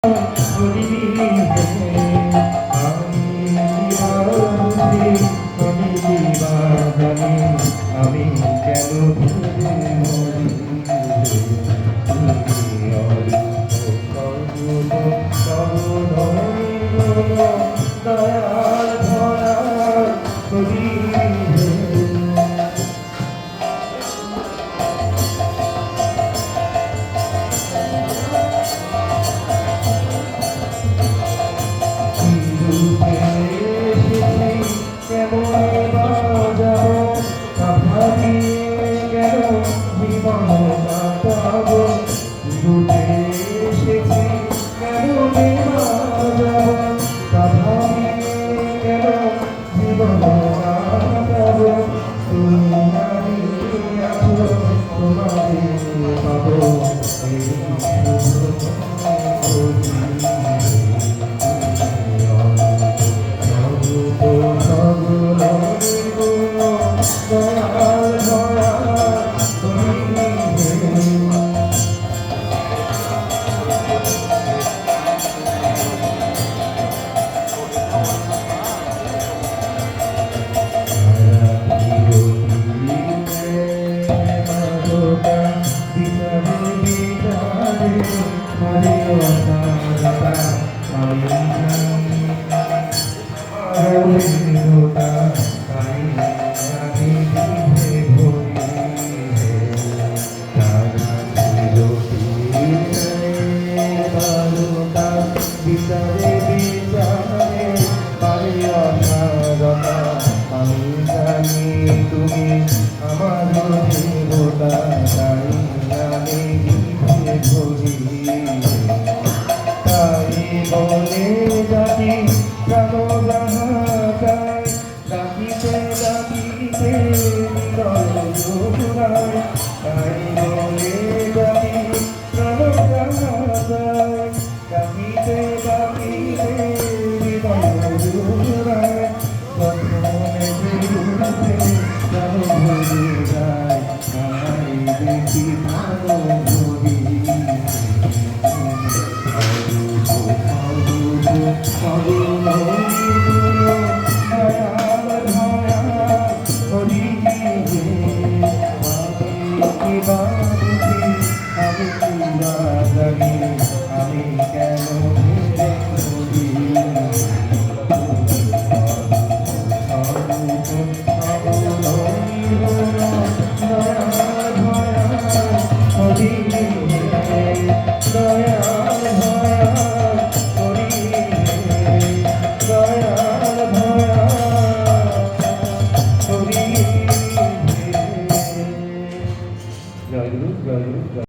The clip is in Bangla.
আমি কেন দয়াল ভয়াল করি তুমি আমার দেবতা তাই আমি ধরি তাই বলে ডাকি প্রাণ যাহাকায় ডাকিতে ডাকিতে জোড়ায় তাই বলে ডাকি প্রাণ যাহাকায় ডাকিতে ডাকিতে জোড়ায় আমি কেন জয় গুরু জয় গুরু।